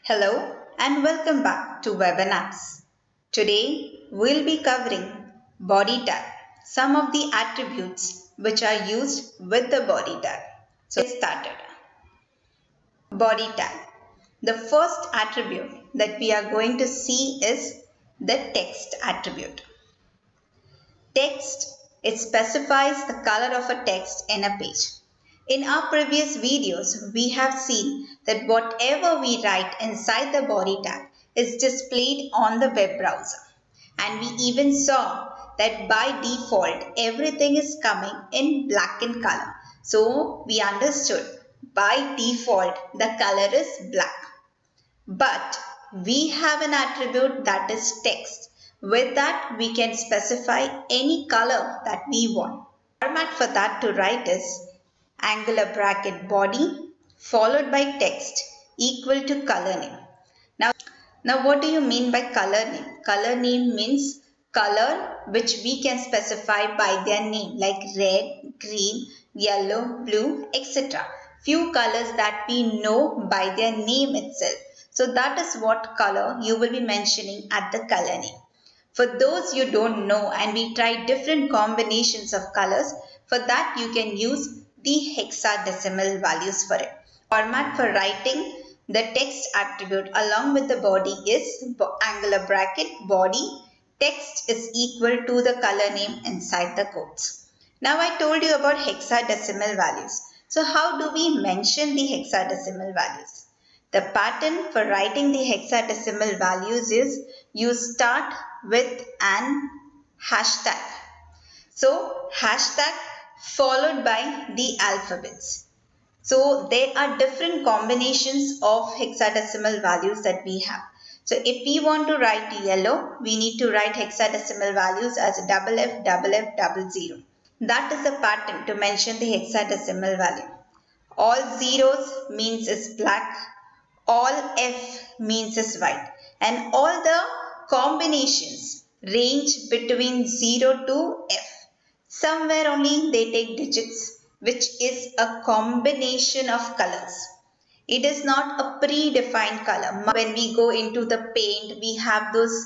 Hello and welcome back to Web and Apps. Today we'll be covering body tag, some of the attributes which are used with the body tag. So let's get started. Body tag. The first attribute that we are going to see is the text attribute. Text, it specifies the color of a text in a page. In our previous videos, we have seen that whatever we write inside the body tag is displayed on the web browser. And we even saw that by default, everything is coming in black in color. So we understood by default, the color is black. But we have an attribute that is text. With that, we can specify any color that we want. Format for that to write is angular bracket body followed by text equal to color name. Now what do you mean by color name? Color name means color which we can specify by their name like red, green, yellow, blue, etc. Few colors that we know by their name itself. So that is what color you will be mentioning at the color name. For those you don't know and we try different combinations of colors, for that you can use the hexadecimal values for it. Format for writing the text attribute along with the body is angular bracket body text is equal to the color name inside the quotes. Now I told you about hexadecimal values. So how do we mention the hexadecimal values? The pattern for writing the hexadecimal values is you start with an hashtag. So hashtag followed by the alphabets. So there are different combinations of hexadecimal values that we have. So if we want to write yellow, we need to write hexadecimal values as FF00. That is the pattern to mention the hexadecimal value. All zeros means is black, all F means is white, and all the combinations range between 0 to F. Somewhere only they take digits, which is a combination of colors. It is not a predefined color. When we go into the paint, we have those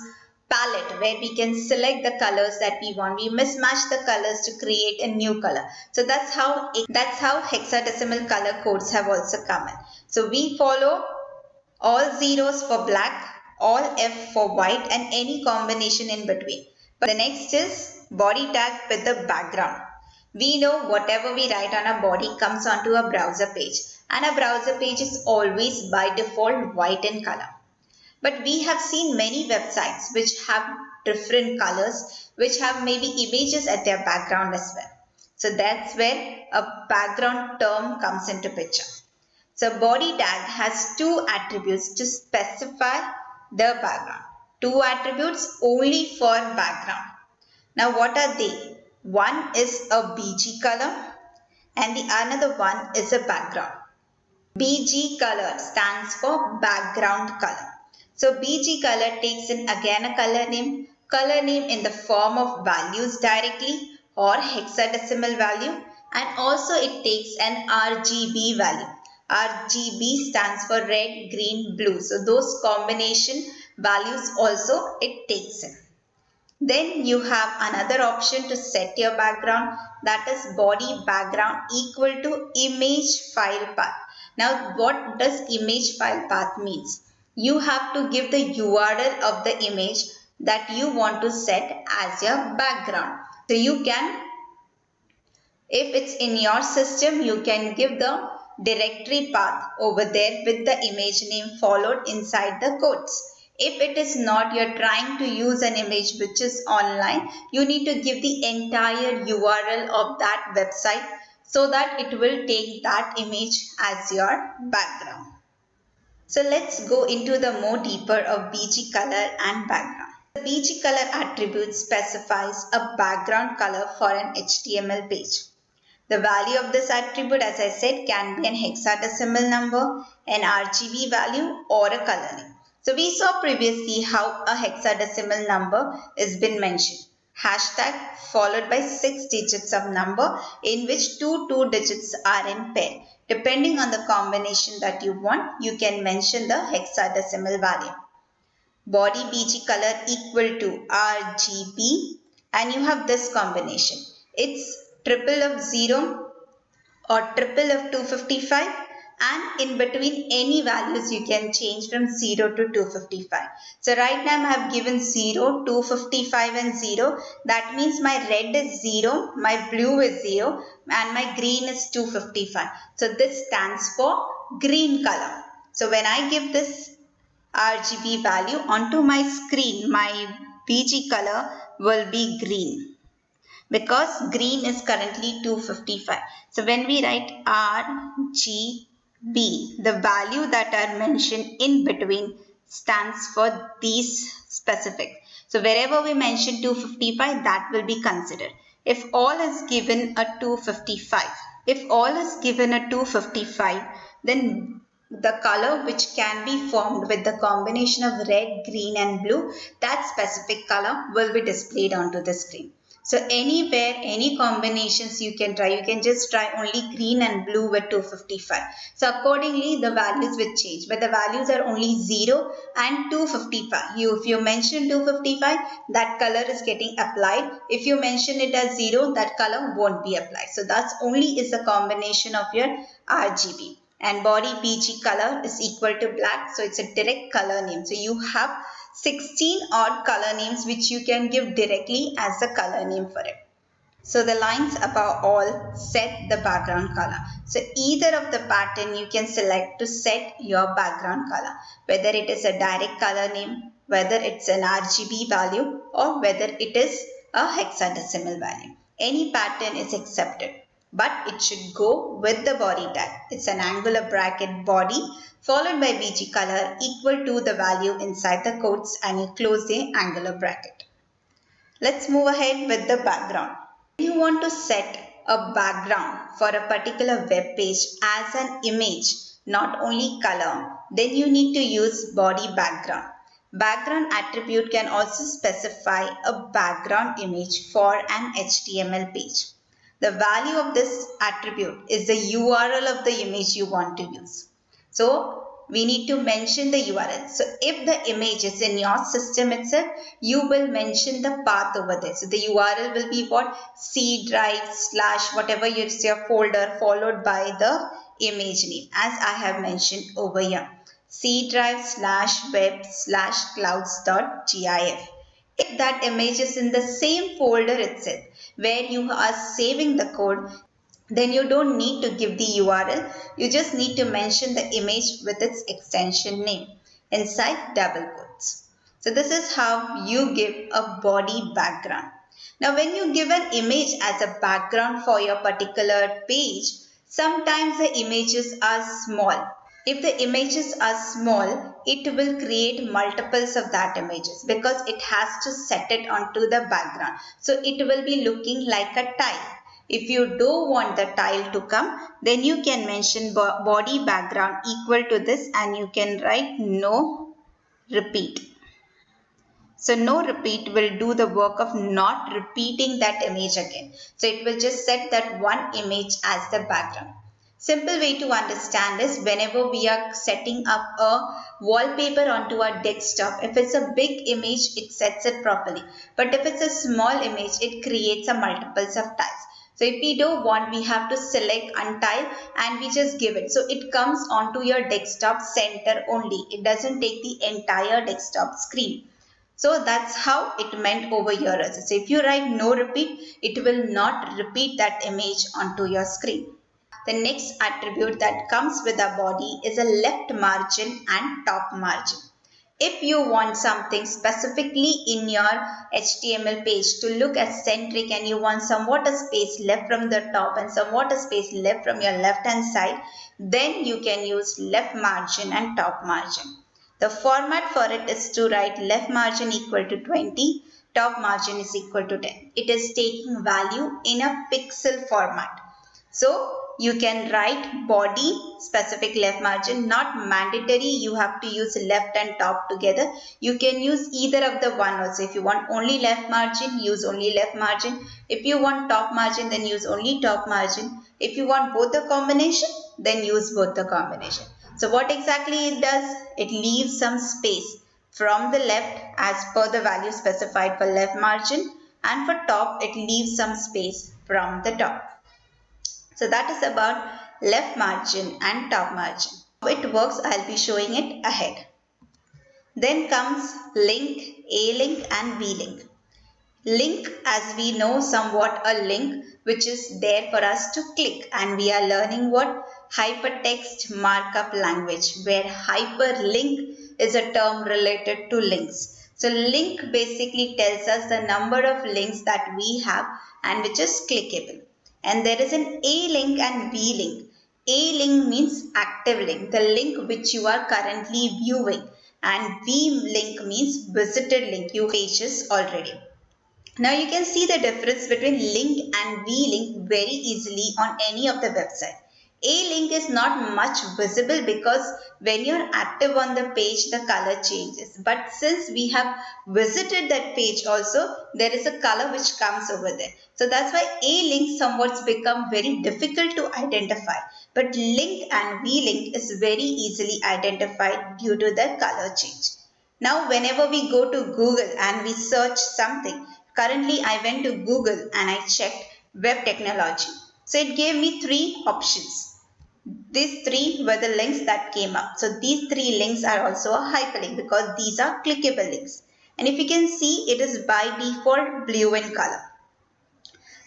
palette where we can select the colors that we want. We mismatch the colors to create a new color. So that's how hexadecimal color codes have also come in. So we follow all zeros for black, all F for white and any combination in between. But the next is body tag with the background. We know whatever we write on a body comes onto a browser page and a browser page is always by default white in color. But we have seen many websites which have different colors, which have maybe images at their background as well. So that's where a background term comes into picture. So body tag has two attributes to specify the background. Two attributes only for background. Now what are they? One is a BG color and the another one is a background. BG color stands for background color. So BG color takes in again a color name in the form of values directly or hexadecimal value, and also it takes an RGB value. RGB stands for red, green, blue. So those combination values also it takes in. Then you have another option to set your background, that is body background equal to image file path. Now what does image file path means? You have to give the URL of the image that you want to set as your background. So you can, if it's in your system, you can give the directory path over there with the image name followed inside the quotes. If it is not, you're trying to use an image which is online, you need to give the entire URL of that website so that it will take that image as your background. So let's go into the more deeper of BG color and background. The BG color attribute specifies a background color for an HTML page. The value of this attribute, as I said, can be an hexadecimal number, an RGB value or a color name. So we saw previously how a hexadecimal number is been mentioned. Hashtag followed by 6 digits of number in which two digits are in pair. Depending on the combination that you want, you can mention the hexadecimal value. Body BG color equal to RGB, and you have this combination. It's triple of 0 or triple of 255, and in between any values you can change from 0 to 255. So right now I have given 0, 255 and 0. That means my red is 0, my blue is 0 and my green is 255. So this stands for green color. So when I give this RGB value onto my screen, my BG color will be green, because green is currently 255. So when we write RGB, the value that are mentioned in between stands for these specifics. So wherever we mention 255, that will be considered. If all is given a 255, then the color which can be formed with the combination of red, green and blue, that specific color will be displayed onto the screen. So anywhere, any combinations you can try. You can just try only green and blue with 255. So accordingly, the values will change. But the values are only 0 and 255. If you mention 255, that color is getting applied. If you mention it as 0, that color won't be applied. So that's only is the combination of your RGB. And body BG color is equal to black. So it's a direct color name. So you have 16 odd color names which you can give directly as the color name for it. So the lines above all set the background color. So either of the pattern you can select to set your background color, whether it is a direct color name, whether it's an RGB value, or whether it is a hexadecimal value. Any pattern is accepted, but it should go with the body tag. It's an angular bracket body followed by BG color equal to the value inside the quotes, and you close the angular bracket. Let's move ahead with the background. If you want to set a background for a particular web page as an image, not only color, then you need to use body background. Background attribute can also specify a background image for an HTML page. The value of this attribute is the URL of the image you want to use. So we need to mention the URL. So if the image is in your system itself, you will mention the path over there. So the URL will be what? C drive / whatever is your folder, followed by the image name, as I have mentioned over here. C drive / web / clouds.gif. If that image is in the same folder itself where you are saving the code, then you don't need to give the URL. You just need to mention the image with its extension name inside double quotes. So this is how you give a body background. Now when you give an image as a background for your particular page, sometimes the images are small. If the images are small, it will create multiples of that images because it has to set it onto the background. So it will be looking like a tile. If you don't want the tile to come, then you can mention body background equal to this, and you can write no repeat. So no repeat will do the work of not repeating that image again. So it will just set that one image as the background. Simple way to understand is whenever we are setting up a wallpaper onto our desktop, if it's a big image, it sets it properly. But if it's a small image, it creates a multiples of tiles. So if we don't want, we have to select untile and we just give it. So it comes onto your desktop center only. It doesn't take the entire desktop screen. So that's how it meant over here. So if you write no repeat, it will not repeat that image onto your screen. The next attribute that comes with a body is a left margin and top margin. If you want something specifically in your HTML page to look eccentric and you want somewhat a space left from the top and somewhat a space left from your left hand side, then you can use left margin and top margin. The format for it is to write left margin equal to 20, top margin is equal to 10. It is taking value in a pixel format. So you can write body specific left margin, not mandatory you have to use left and top together. You can use either of the one also. If you want only left margin, use only left margin. If you want top margin, then use only top margin. If you want both the combination, then use both the combination. So what exactly it does? It leaves some space from the left as per the value specified for left margin, and for top it leaves some space from the top. So that is about left margin and top margin. How it works, I'll be showing it ahead. Then comes link, A-link and V-link. Link, as we know somewhat, a link which is there for us to click, and we are learning what? Hypertext markup language, where hyperlink is a term related to links. So link basically tells us the number of links that we have and which is clickable. And there is an A link and V link. A link means active link, the link which you are currently viewing, and V link means visited link, you pages already. Now you can see the difference between link and V-link very easily on any of the website. A-link is not much visible because when you're active on the page, the color changes. But since we have visited that page also, there is a color which comes over there. So that's why A-link somewhat become very difficult to identify. But link and V-link is very easily identified due to the color change. Now whenever we go to Google and we search something, currently I went to Google and I checked web technology. So it gave me 3 options. These 3 were the links that came up. So these 3 links are also a hyperlink because these are clickable links. And if you can see, it is by default blue in color.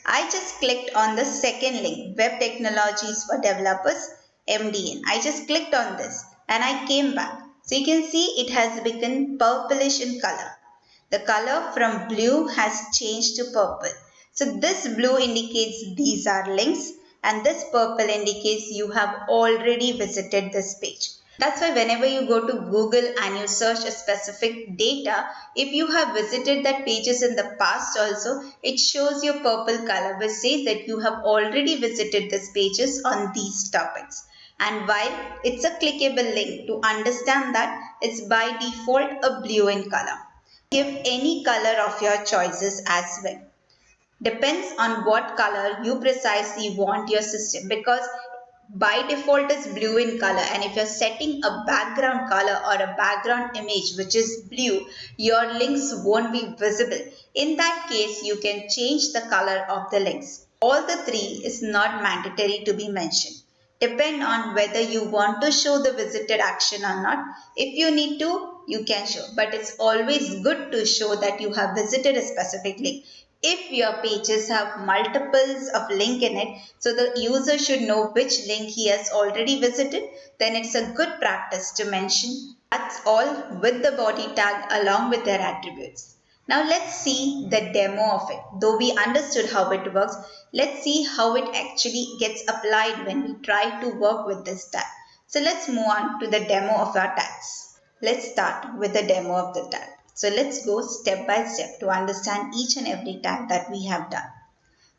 I just clicked on the second link, Web Technologies for Developers, MDN. I just clicked on this and I came back. So you can see it has become purplish in color. The color from blue has changed to purple. So this blue indicates these are links and this purple indicates you have already visited this page. That's why whenever you go to Google and you search a specific data, if you have visited that pages in the past also, it shows your purple color which says that you have already visited these pages on these topics. And while it's a clickable link, to understand that it's by default a blue in color. Give any color of your choices as well. Depends on what color you precisely want your system, because by default is blue in color, and if you're setting a background color or a background image which is blue, your links won't be visible. In that case, you can change the color of the links. All the 3 is not mandatory to be mentioned. Depend on whether you want to show the visited action or not. If you need to, you can show, but it's always good to show that you have visited a specific link. If your pages have multiples of link in it, so the user should know which link he has already visited, then it's a good practice to mention. That's all with the body tag along with their attributes. Now let's see the demo of it. Though we understood how it works, let's see how it actually gets applied when we try to work with this tag. So let's move on to the demo of our tags. Let's start with the demo of the tag. So let's go step by step to understand each and every tag that we have done.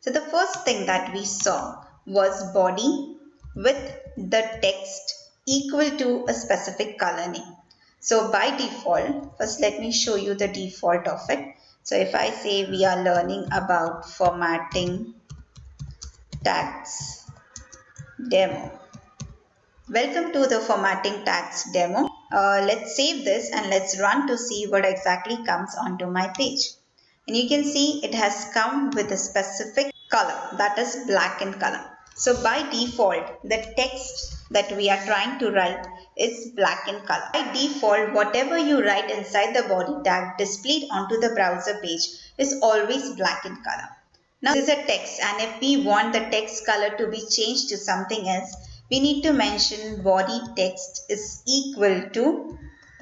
So the first thing that we saw was body with the text equal to a specific color name. So by default, first let me show you the default of it. So if I say we are learning about formatting tags demo. Welcome to the formatting tags demo. Let's save this and let's run to see what exactly comes onto my page. And you can see it has come with a specific color, that is black in color. So by default, the text that we are trying to write is black in color. By default, whatever you write inside the body tag displayed onto the browser page is always black in color. Now this is a text, and if we want the text color to be changed to something else, we need to mention body text is equal to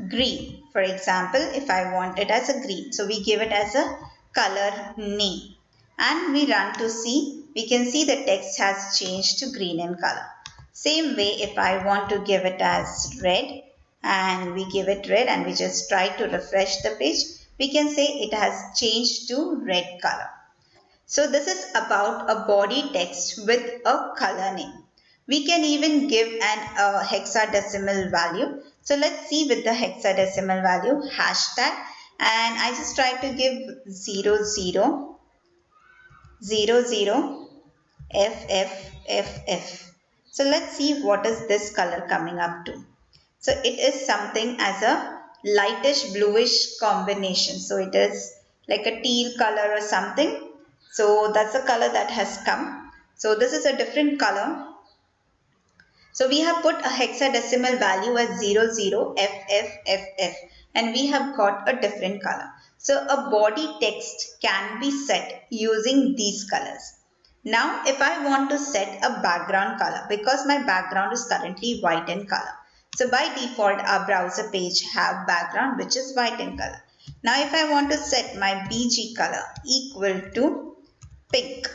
green. For example, if I want it as a green, so we give it as a color name and we run to see, we can see the text has changed to green in color. Same way, if I want to give it as red and we give it red and we just try to refresh the page, we can say it has changed to red color. So this is about a body text with a color name. We can even give an hexadecimal value. So let's see with the hexadecimal value hashtag, and I just try to give 0000FFFF. So let's see what is this color coming up to. So it is something as a lightish bluish combination. So it is like a teal color or something. So that's the color that has come. So this is a different color. So we have put a hexadecimal value as 00FFFF and we have got a different color. So a body text can be set using these colors. Now if I want to set a background color, because my background is currently white in color. So by default our browser page have background which is white in color. Now if I want to set my BG color equal to pink.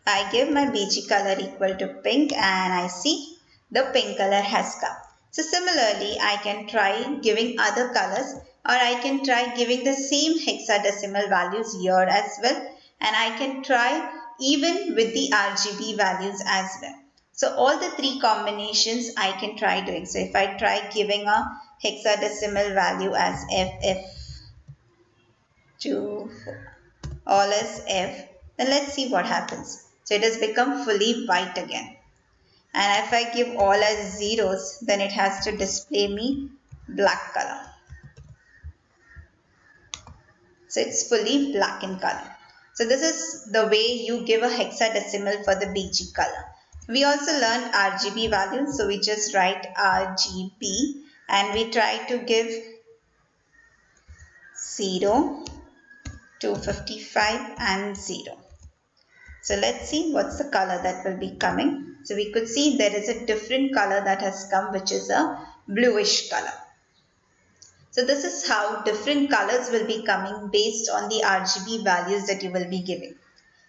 I give my BG color equal to pink and I see the pink color has come. So similarly, I can try giving other colors or I can try giving the same hexadecimal values here as well, and I can try even with the RGB values as well. So all the three combinations I can try doing. So if I try giving a hexadecimal value as FF2 all as F, then let's see what happens. So it has become fully white again. And if I give all as zeros, then it has to display me black color. So it's fully black in color. So this is the way you give a hexadecimal for the BG color. We also learned RGB values. So we just write RGB and we try to give 0, 255 and 0. So let's see what's the color that will be coming. So we could see there is a different color that has come, which is a bluish color. So this is how different colors will be coming based on the RGB values that you will be giving.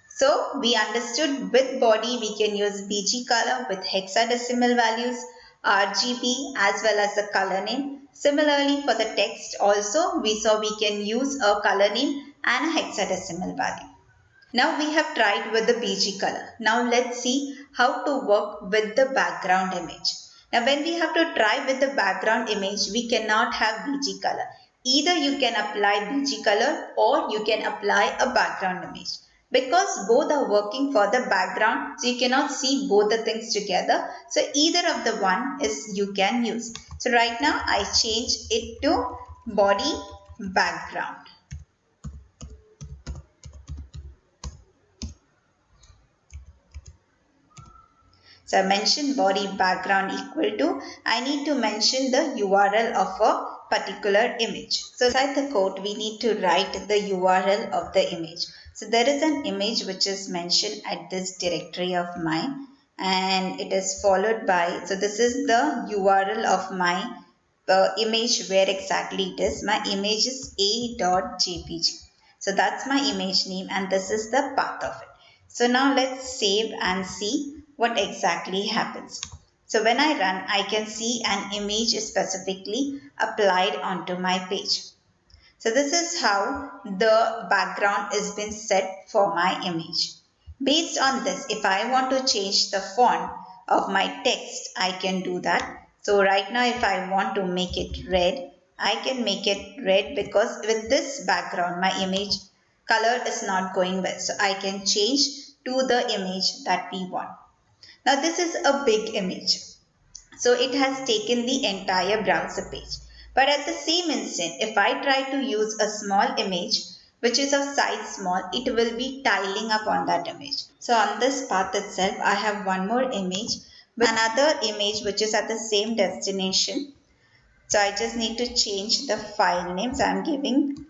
So we understood with body we can use BG color with hexadecimal values, RGB as well as the color name. Similarly for the text also we saw we can use a color name and a hexadecimal value. Now we have tried with the BG color. Now let's see how to work with the background image. Now when we have to try with the background image, we cannot have BG color. Either you can apply BG color or you can apply a background image. Because both are working for the background, so you cannot see both the things together. So either of the one is you can use. So right now I change it to body background. So I mentioned body background equal to, I need to mention the URL of a particular image. So inside the code, we need to write the URL of the image. So there is an image which is mentioned at this directory of mine and it is followed by, so this is the URL of my image where exactly it is. My image is a.jpg. So that's my image name and this is the path of it. So now let's save and see what exactly happens. So when I run, I can see an image is specifically applied onto my page. So this is how the background is been set for my image. Based on this, if I want to change the font of my text, I can do that. So right now if I want to make it red, I can make it red because with this background, my image color is not going well. So I can change to the image that we want. Now this is a big image. So it has taken the entire browser page. But at the same instant, if I try to use a small image, which is of size small, it will be tiling up on that image. So on this path itself, I have one more image, with another image which is at the same destination. So I just need to change the file name. So I'm giving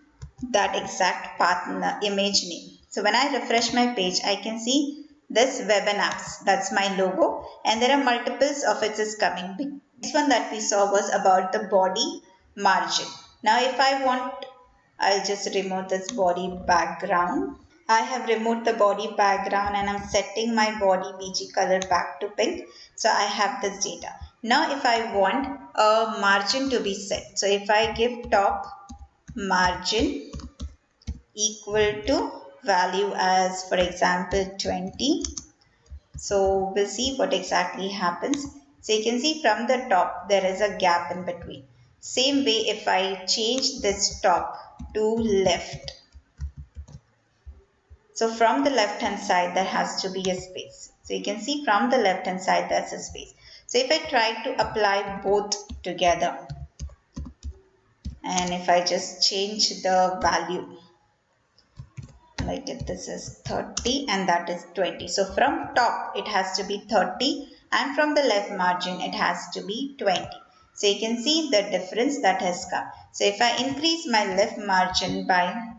that exact path image name. So when I refresh my page, I can see this web and apps. That's my logo and there are multiples of it is coming. This one that we saw was about the body margin. Now if I want, I'll just remove this body background. I have removed the body background and I'm setting my body BG color back to pink. So I have this data. Now if I want a margin to be set. So if I give top margin equal to value as for example 20. So we'll see what exactly happens. So you can see from the top there is a gap in between. Same way if I change this top to left. So from the left hand side there has to be a space. So you can see from the left hand side there's a space. So if I try to apply both together and if I just change the value, like if this is 30 and that is 20. So from top it has to be 30 and from the left margin it has to be 20. So you can see the difference that has come. So if I increase my left margin by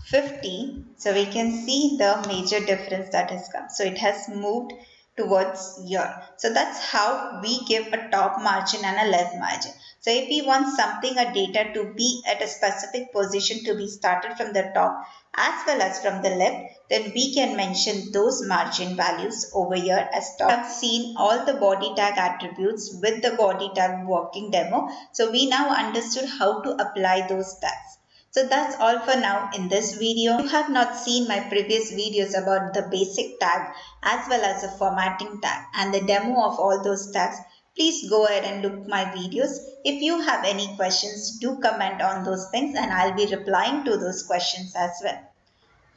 50, so we can see the major difference that has come. So it has moved towards here. So that's how we give a top margin and a left margin. So if we want something, a data to be at a specific position to be started from the top as well as from the left, then we can mention those margin values over here as top. We have seen all the body tag attributes with the body tag working demo. So we now understood how to apply those tags. So that's all for now in this video. If you have not seen my previous videos about the basic tag as well as the formatting tag and the demo of all those tags, please go ahead and look my videos. If you have any questions, do comment on those things and I'll be replying to those questions as well.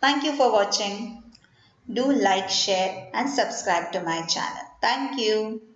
Thank you for watching. Do like, share and subscribe to my channel. Thank you.